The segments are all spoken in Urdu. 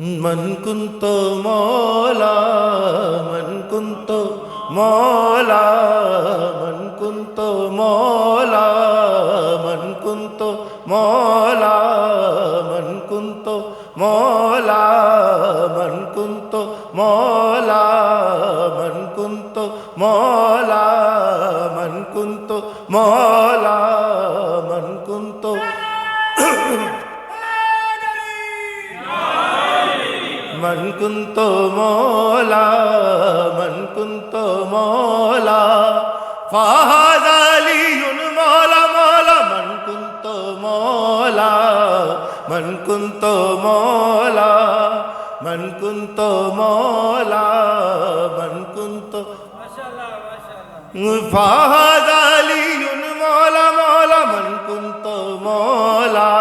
من كنت مولا من كنت مولا من كنت مولا من كنت مولا من كنت مولا من كنت مولا من كنت مولا من كنت مولا من كنت من كنت مولا من كنت مولا فهذا لي مولا مولا من كنت مولا من كنت مولا من كنت مولا من كنت فهذا لي مولا مولا من كنت مولا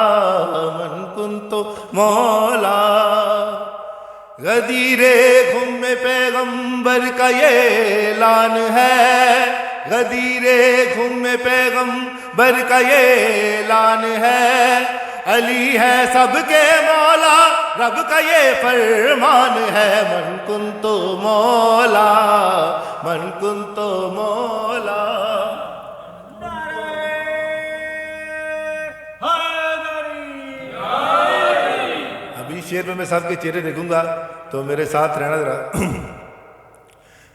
من كنت مولا غدیر خم پیغمبر کا یہ اعلان ہے غدیر خم پیغمبر کا یہ اعلان ہے علی ہے سب کے مولا رب کا یہ فرمان ہے من کنت مولا من کنت مولا شعر میں سب کے چہرے دیکھوں گا تو میرے ساتھ رہنا ذرا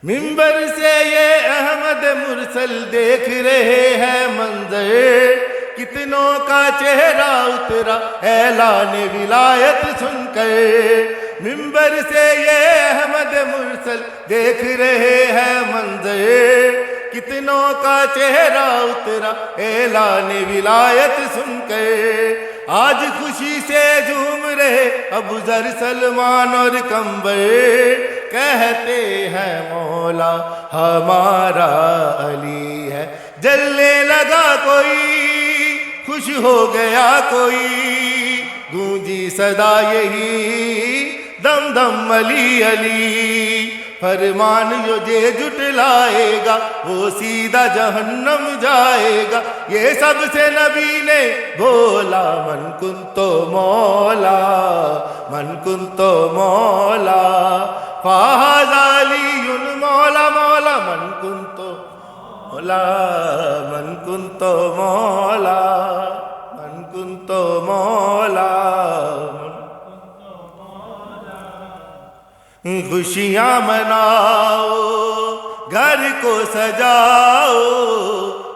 منبر سے یہ احمد مرسل دیکھ رہے ہیں منظر کتنوں کا چہرہ اترا اعلان ولایت سن کر منبر سے یہ احمد مرسل دیکھ رہے ہیں منظر کتنوں کا چہرہ اترا اعلان ولایت سن کر آج خوشی سے جھوم رہے ابو ذر سلمان اور کمبر کہتے ہیں مولا ہمارا علی ہے جلنے لگا کوئی خوش ہو گیا کوئی گونجی صدا یہی دم دم علی علی فرمان جو جے جھٹلائے گا وہ سیدھا جہنم جائے گا یہ سب سے نبی نے بولا من کنت مولا من کنت مولا فہذا علی مولا مولا من کنت مولا من کنت مولا من کنت مولا خوشیاں مناؤ گھر کو سجاؤ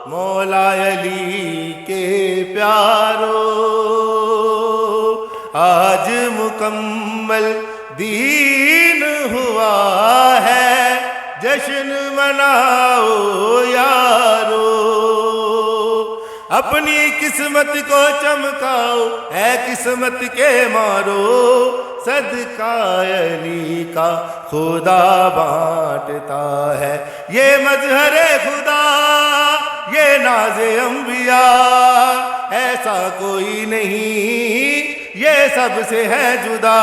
مولا علی کے پیارو آج مکمل دین ہوا ہے جشن مناؤ یارو اپنی قسمت کو چمکاؤ اے قسمت کے مارو صدقہ علی کا خدا بانٹتا ہے یہ مظہر خدا یہ ناز انبیاء ایسا کوئی نہیں یہ سب سے ہے جدا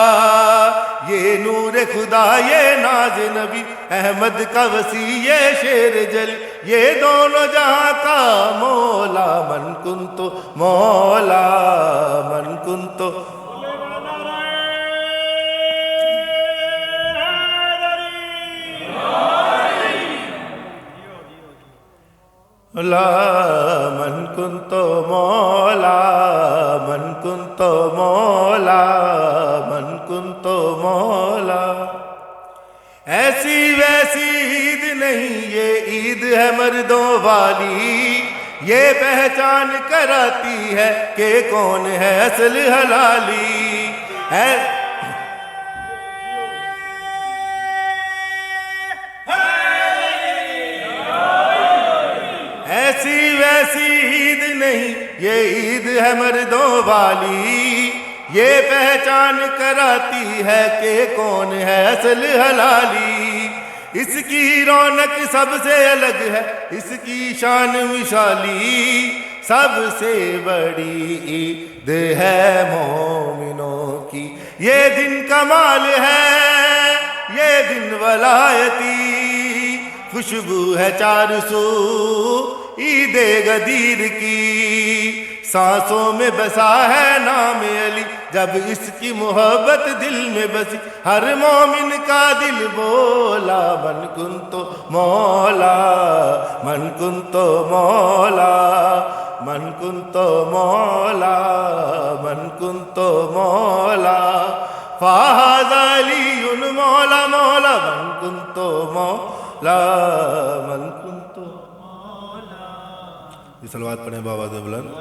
یہ نور خدا یہ ناز نبی احمد کا وسیع یہ شیر جل یہ دونوں جہاں کا مولا من کنت مولا من کنت من کنت مولا من کنت مولا من کنت مولا ایسی ویسی عید نہیں یہ عید ہے مردوں والی یہ پہچان کراتی ہے کہ کون ہے اصل حلالی ایسی ویسی عید نہیں یہ عید ہے مردوں والی یہ پہچان کراتی ہے کہ کون ہے اصل حلالی اس کی رونق سب سے الگ ہے اس کی شان مثالی سب سے بڑی عید ہے مومنوں کی یہ دن کمال ہے یہ دن ولایتی خوشبو ہے 400 عید غدیر کی سانسوں میں بسا ہے نام علی جب اس کی محبت دل میں بسی ہر مومن کا دل بولا من کنتو مولا من کنتو مولا من کنتو مولا من کنتو مولا فہذا علی مولا مولا من کنتو مولا من کنتو مولا. یہ صلوات پڑھیں بابا بلند.